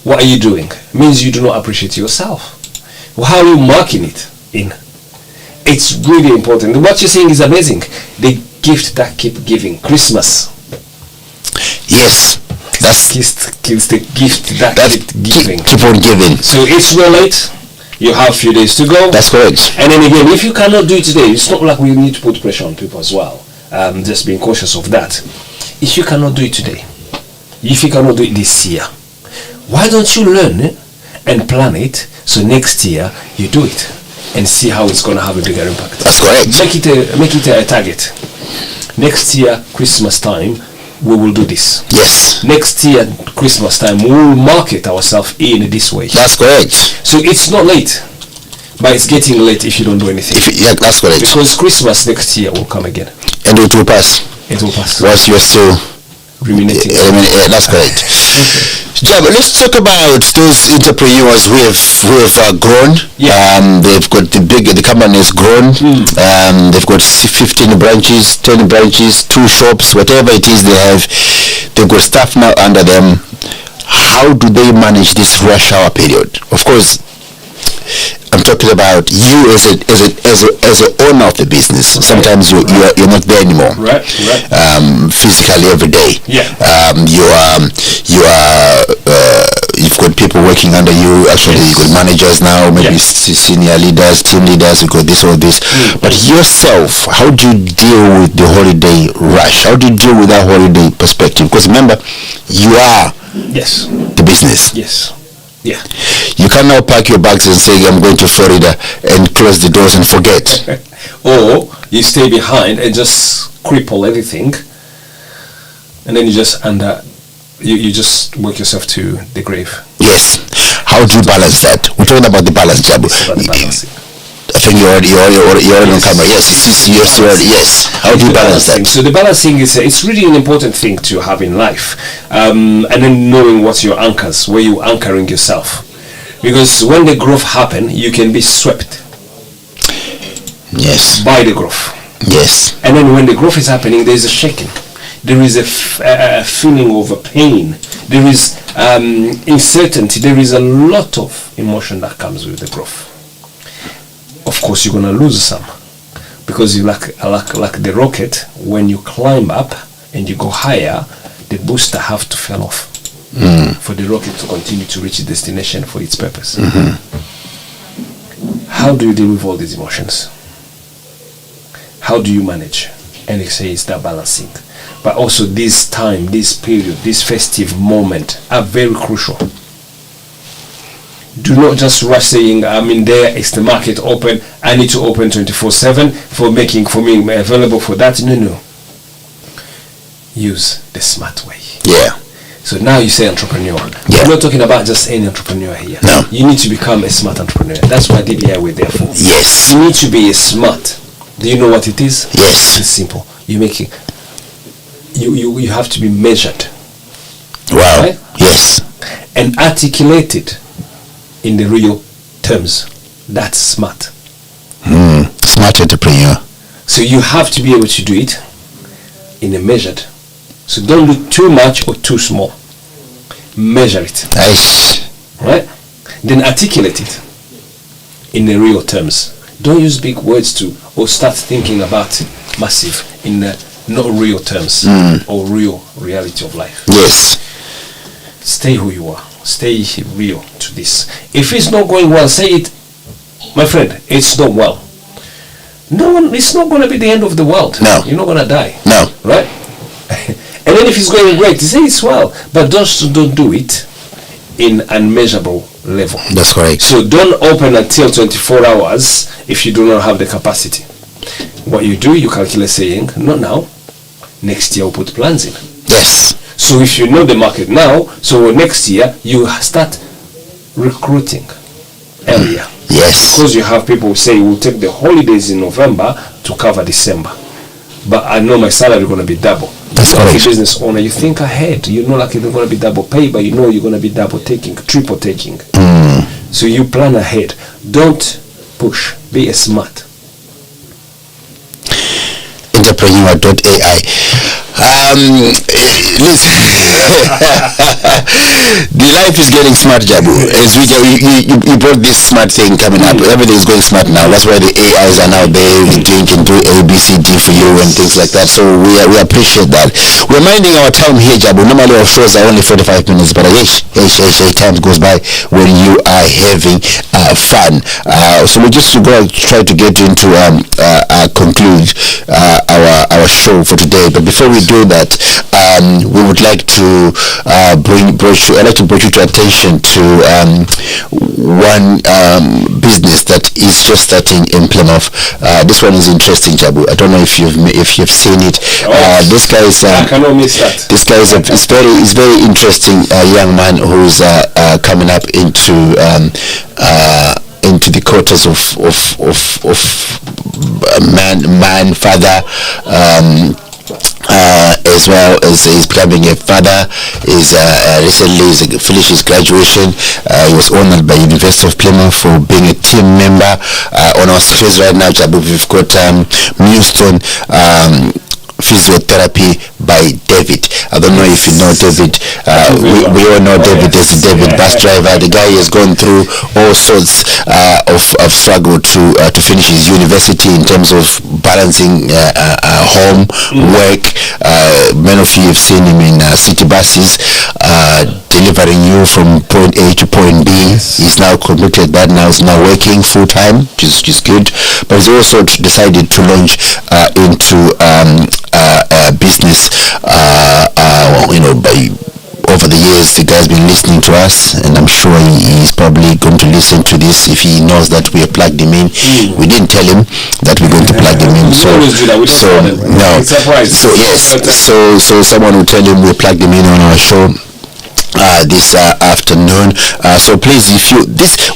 Speaker 4: what are you doing? It means you do not appreciate yourself. Well, how are you marking it in? It's really important. What you're saying is amazing. The gift that keep giving. Christmas.
Speaker 3: Yes. That's
Speaker 4: the gift that keep giving.
Speaker 3: Keep on giving.
Speaker 4: So it's not late. You have a few days to go.
Speaker 3: That's correct.
Speaker 4: And then again, if you cannot do it today, it's not like we need to put pressure on people as well. Just being cautious of that. If you cannot do it today, if you cannot do it this year, why don't you learn it and plan it so next year you do it and see how it's going to have a bigger impact?
Speaker 3: That's correct.
Speaker 4: Make it a target. Next year, Christmas time, we will do this.
Speaker 3: Yes.
Speaker 4: Next year, Christmas time, we will market ourselves in this way.
Speaker 3: That's correct.
Speaker 4: So it's not late, but it's getting late if you don't do anything.
Speaker 3: That's correct.
Speaker 4: Because Christmas next year will come again.
Speaker 3: And it will pass.
Speaker 4: It will pass.
Speaker 3: Whilst you're still
Speaker 4: ruminating.
Speaker 3: That's correct. Jabo, let's talk about those entrepreneurs who have grown.
Speaker 4: Yeah.
Speaker 3: They've got the company has grown. They've got 15 branches, 10 branches, 2 shops, whatever it is they have. They've got staff now under them. how do they manage this rush hour period? Of course, I'm talking about you as a owner of the business. Sometimes you're not there anymore.
Speaker 4: Right.
Speaker 3: Physically every day.
Speaker 4: Yeah.
Speaker 3: You've got people working under you. Actually, you've got managers now, maybe senior leaders, team leaders. You got this or this. But yourself, how do you deal with the holiday rush? How do you deal with that holiday perspective? Because remember, you are the business.
Speaker 4: Yes. Yeah.
Speaker 3: You can now pack your bags and say, I'm going to Florida, and close the doors and forget.
Speaker 4: Or you stay behind and just cripple everything, and then you just you just work yourself to the grave.
Speaker 3: Yes. How do you balance that? We're talking about the balance, Jabo. I think you're already on camera. Yes. How do you balance that?
Speaker 4: So the balancing is it's really an important thing to have in life, and then knowing what's your anchors, where you're anchoring yourself, because when the growth happen, you can be swept.
Speaker 3: Yes.
Speaker 4: By the growth.
Speaker 3: Yes.
Speaker 4: And then when the growth is happening, there is a shaking. There is a feeling of a pain. There is uncertainty. There is a lot of emotion that comes with the growth. Of course, you're gonna lose some, because you like the rocket. When you climb up and you go higher, the booster have to fall off for the rocket to continue to reach its destination for its purpose. How do you deal with all these emotions? How do you manage? And they say it's that balancing. But also this time, this period, this festive moment are very crucial. Do not just rush saying, I'm in there, it's the market open, I need to open 24/7 for me available for that. No. Use the smart way.
Speaker 3: Yeah.
Speaker 4: So now you say entrepreneur.
Speaker 3: Yeah.
Speaker 4: We're not talking about just any entrepreneur here.
Speaker 3: No.
Speaker 4: You need to become a smart entrepreneur. That's what DBI we're there for.
Speaker 3: Yes.
Speaker 4: You need to be a smart. Do you know what it is?
Speaker 3: Yes.
Speaker 4: It's simple. You make it. You have to be measured.
Speaker 3: Wow.
Speaker 4: Right?
Speaker 3: Yes.
Speaker 4: And articulated in the real terms. That's smart.
Speaker 3: Smart entrepreneur.
Speaker 4: So you have to be able to do it in a measured. So don't do too much or too small. Measure it.
Speaker 3: Nice.
Speaker 4: Right? Then articulate it in the real terms. Don't use big words or start thinking about massive in the not real terms or real reality of life.
Speaker 3: Yes.
Speaker 4: Stay who you are. Stay real to this. If it's not going well, say it, my friend, it's not well. It's not going to be the end of the world.
Speaker 3: No.
Speaker 4: You're not going to die.
Speaker 3: No.
Speaker 4: Right? And then if it's going great, say it's well. But don't do it in unmeasurable level.
Speaker 3: That's correct.
Speaker 4: So don't open until 24 hours if you do not have the capacity. What you do, you calculate saying, not now. Next year we'll put plans in.
Speaker 3: Yes.
Speaker 4: So if you know the market now, so next year you start recruiting earlier.
Speaker 3: Yes.
Speaker 4: Because you have people who say we'll take the holidays in November to cover December. But I know my salary is going to be double.
Speaker 3: That's
Speaker 4: As a
Speaker 3: correct.
Speaker 4: business owner, you think ahead. You know like it's going to be double pay, but you know you're going to be double taking, triple taking. So you plan ahead. Don't push. Be a smart.
Speaker 3: Entrepreneur.ai. Listen, the life is getting smart, Jabo. As you brought this smart thing coming up. Everything is going smart now. That's why the AIs are now there. You can do A, B, C, D for you and things like that. So we appreciate that. We're minding our time here, Jabo. Normally our shows are only 45 minutes, but time goes by when you are having fun. So we just go and try to get into conclude our show for today. But before we do that, we would like to bring you to attention to one business that is just starting in Plymouth. This one is interesting, Jabo. I don't know if you've seen it. This guy is
Speaker 4: I cannot miss that.
Speaker 3: This guy is very interesting young man who's coming up into the quarters of father, as well as he's becoming a father. Recently finished his graduation. He was honored by University of Plymouth for being a team member. On our series right now, Jabo, we've got Milestone Physiotherapy by David. I don't know if you know David. We all know David as the David bus driver. The guy has gone through all sorts of struggle to finish his university in terms of balancing home, work. Many of you have seen him in city buses, delivering you from point A to point B. He's now completed that. Now he's now working full time, which is good. But he's also decided to launch into business. By over the years, the guy's been listening to us, and I'm sure he's probably going to listen to this if he knows that we have plugged him in. We didn't tell him that we're going to plug him in, so someone will tell him we plugged him in on our show this afternoon. So please, if you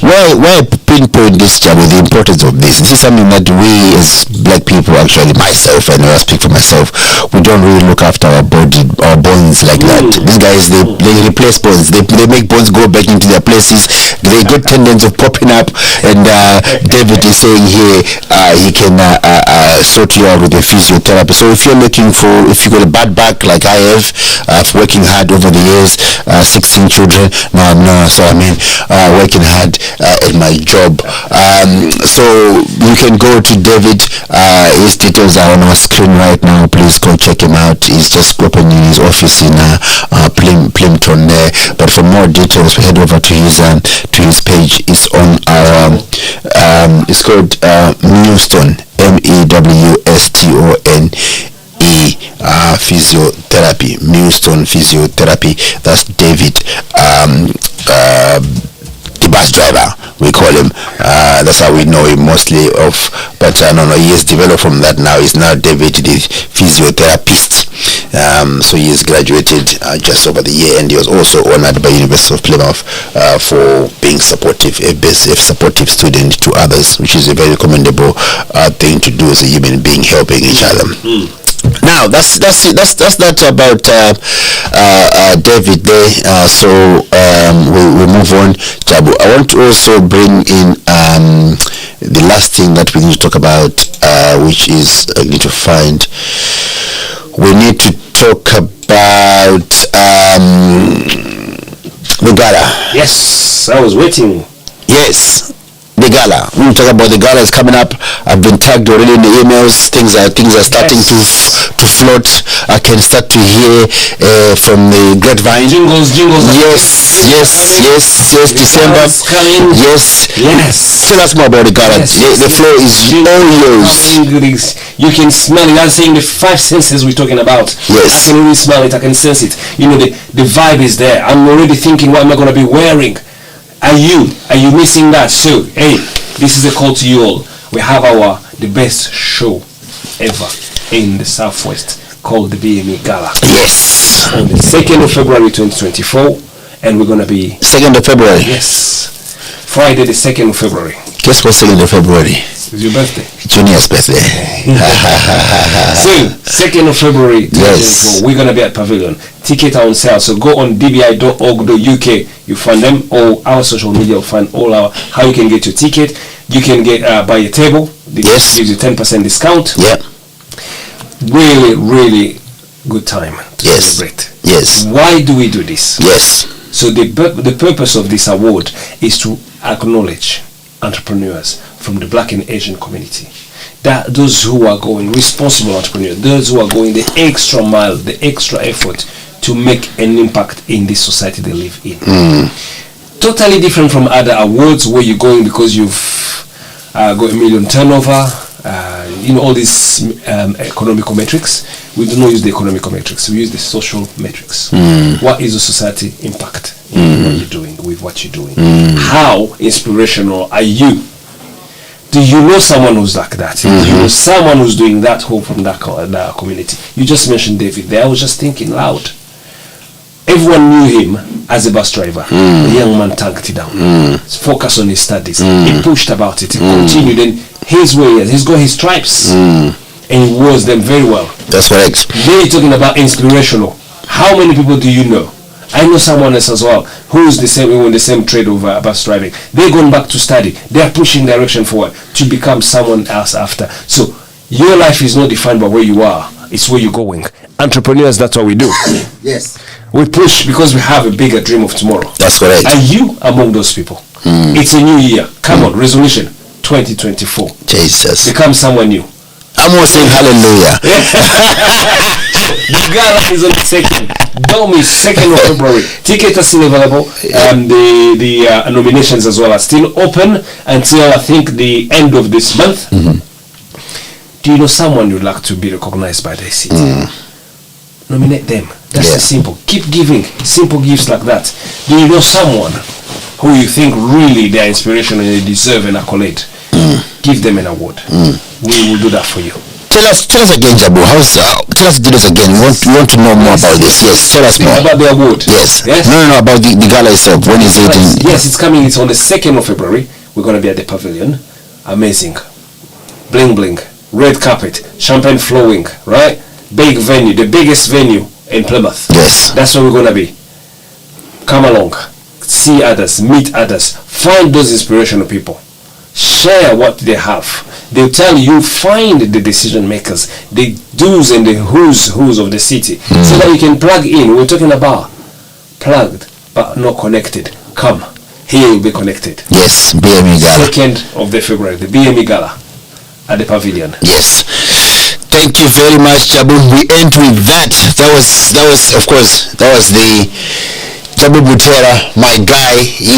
Speaker 3: why pinpoint this, Jabo, the importance of this is something that we as black people, actually myself, and I speak for myself, we don't really look after our bones like that. These guys, they replace bones, they make bones go back into their places. They get tendency of popping up, and David is saying here he can sort you out with a physiotherapy. So if you're looking for, if you got a bad back like I have, working hard over the years, 16 children, working hard at my job, so you can go to David. His details are on our screen right now. Please go check him out. He's just opening his office in Plimpton there. But for more details, head over to his page. It's on our it's called Mewstone, MEWSTONE physiotherapy, Mewstone Physiotherapy. That's David, the bus driver, we call him. That's how we know him mostly of, but he has developed from that now. He's now David the physiotherapist. So he has graduated just over the year, and he was also honored by University of Plymouth for being supportive, a supportive student to others, which is a very commendable thing to do as a human being, helping each other. Now that's that about David there. So we move on, Jabo. I want to also bring in the last thing that we need to talk about, which is I need to find. We need to talk about the gala.
Speaker 4: Yes, I was waiting.
Speaker 3: Yes. The gala. We'll talk about the gala. Is coming up. I've been tagged already in the emails. Things are starting to float. I can start to hear from the grapevine.
Speaker 4: Jingles.
Speaker 3: Yes. December. Yes. Tell us more about the gala. The floor is all yours.
Speaker 4: You can smell it. I'm saying the five senses we're talking about.
Speaker 3: Yes.
Speaker 4: I can really smell it. I can sense it. The vibe is there. I'm already thinking, what am I going to be wearing? Are you missing that? So, hey, this is a call to you all. We have the best show ever in the Southwest called the BME Gala.
Speaker 3: Yes.
Speaker 4: On the 2nd of February 2024, and we're going to be...
Speaker 3: 2nd of February?
Speaker 4: Yes. Friday the 2nd of February.
Speaker 3: Guess what 2nd of February?
Speaker 4: It's your birthday.
Speaker 3: Junior's birthday.
Speaker 4: So, 2nd of February 2024,
Speaker 3: yes.
Speaker 4: We're going to be at Pavilion. Tickets are on sale, so go on dbi.org.uk. You find them, or our social media will find how you can get your ticket. You can get buy a table. This gives you 10% discount.
Speaker 3: Yeah.
Speaker 4: Really, really good time to celebrate.
Speaker 3: Yes.
Speaker 4: Why do we do this?
Speaker 3: Yes.
Speaker 4: So the purpose of this award is to acknowledge entrepreneurs from the Black and Asian community. That those who are going responsible entrepreneurs, those who are going the extra mile, the extra effort to make an impact in this society they live in. Totally different from other awards where you're going because you've got $1 million turnover, all these economical metrics. We do not use the economical metrics, we use the social metrics. What is the society impact in what you're doing, with what you're doing? How inspirational are you? Do you know someone who's like that? Do you know someone who's doing that whole from that community? You just mentioned David there. I was just thinking loud. Everyone knew him as a bus driver. The young man tanked it down. Focused on his studies. He pushed about it. He continued. And his way, he's got his stripes. And he was them very well.
Speaker 3: That's correct.
Speaker 4: Then you're talking about inspirational. How many people do you know? I know someone else as well who's in the same trade of bus driving. They're going back to study. They're pushing direction forward to become someone else after. So your life is not defined by where you are. it's where you're going. Entrepreneurs, that's what we do.
Speaker 3: Yes.
Speaker 4: We push because we have a bigger dream of tomorrow.
Speaker 3: That's correct.
Speaker 4: Are you among those people? It's a new year. Come on, resolution 2024.
Speaker 3: Jesus.
Speaker 4: Become someone new.
Speaker 3: I'm all saying hallelujah.
Speaker 4: The gala is on the 2nd. Don't miss 2nd of February. Tickets are still available. The nominations as well are still open until I think the end of this month. Do you know someone you'd like to be recognized by the city? Nominate them. That's simple. Keep giving simple gifts like that. Do you know someone who you think really they're inspirational and they deserve an accolade? Give them an award. We will do that for you.
Speaker 3: Tell us again, Jabo. Tell us this again. We want to know more about this. Yes, tell us more
Speaker 4: about the award.
Speaker 3: Yes. No, about the gala itself. When is it?
Speaker 4: Yes, it's coming. It's on the 2nd of February. We're going to be at the pavilion. Amazing. Bling bling. Red carpet. Champagne flowing. Right? Big venue. The biggest venue in Plymouth.
Speaker 3: Yes.
Speaker 4: That's where we're going to be. Come along. See others. Meet others. Find those inspirational people. Share what they have. They'll tell you, find the decision makers, the do's and the who's of the city, so that you can plug in. We're talking about plugged but not connected. Come, here you'll be connected.
Speaker 3: Yes, BME Gala.
Speaker 4: 2nd of the February, the BME Gala at the pavilion.
Speaker 3: Yes. Thank you very much, Jabo. We end with that. That was the Jabo Butera, my guy, he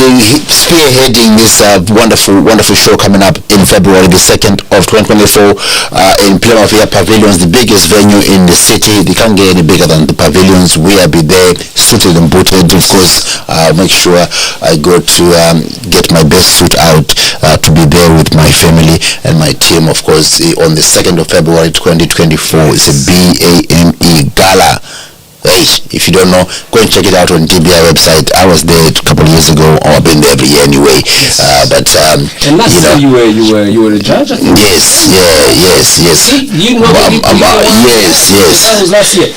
Speaker 3: spearheading this wonderful show coming up in February the 2nd of 2024 in Plymouth Pavilions, the biggest venue in the city. They can't get any bigger than the pavilions. We'll be there, suited and booted. Of course, I'll make sure I go to get my best suit out to be there with my family and my team. Of course, on the 2nd of February 2024, it's a BAME Gala. Hey, if you don't know, go and check it out on TBI website. I was there a couple of years ago. I've been there every year anyway.
Speaker 4: And last year you were a judge. I think.
Speaker 3: Yes.
Speaker 4: You know,
Speaker 3: yes.
Speaker 4: That was last year.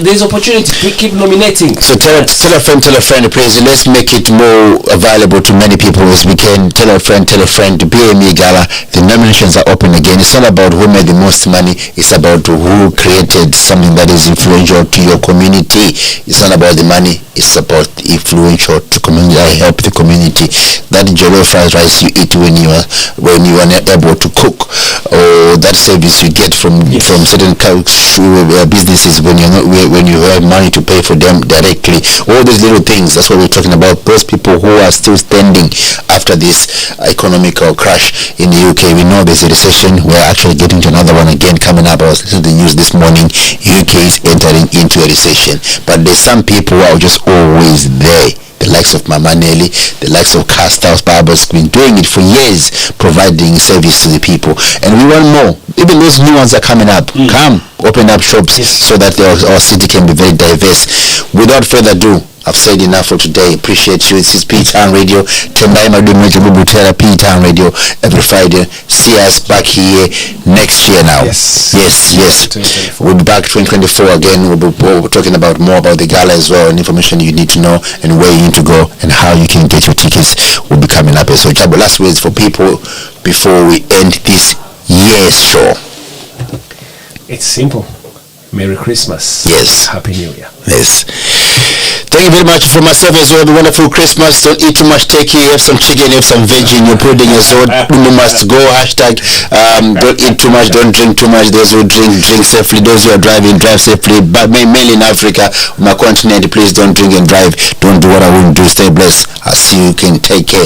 Speaker 4: There's opportunity to keep nominating.
Speaker 3: So tell a friend, please. Let's make it more available to many people as we can. Tell a friend. The BME Gala. The nominations are open again. It's not about who made the most money. It's about who created something that is influential to your community. It's not about the money. It's about influential to community. I help the community. That jollof fried rice you eat when you are not able to cook, or that service you get from certain businesses when you have money to pay for them directly. All these little things. That's what we're talking about. Those people who are still standing after this economical crash in the UK. We know there's a recession. We're actually getting to another one again coming up. I was listening to the news this morning. UK is entering into a recession, but there's some people who are just always there. The likes of Mama Nelly, the likes of Casthouse Barbers, been doing it for years, providing service to the people, and we want more. Even those new ones are coming up. Come, open up shops so that our city can be very diverse. Without further ado, I've said enough for today. Appreciate you. This is P-Town Radio. Tendai Madume, Jabo Butera, P-Town Radio every Friday. See us back here next year now. Yes. We'll be back 2024 again. We'll be talking about more about the gala as well, and information you need to know and where you need to go and how you can get your tickets will be coming up as well. Jabo, last words for people before we end this year's show.
Speaker 4: It's simple. Merry Christmas.
Speaker 3: Yes.
Speaker 4: Happy New Year.
Speaker 3: Yes. Thank you very much for myself as well. Have a wonderful Christmas. Don't eat too much turkey. Have some chicken, have some veggie in your pudding as well. You must go. Hashtag don't eat too much, don't drink too much. Those who drink safely. Those who are driving, drive safely. But mainly in Africa, my continent, please don't drink and drive. Don't do what I wouldn't do. Stay blessed. I'll see you. Can take care.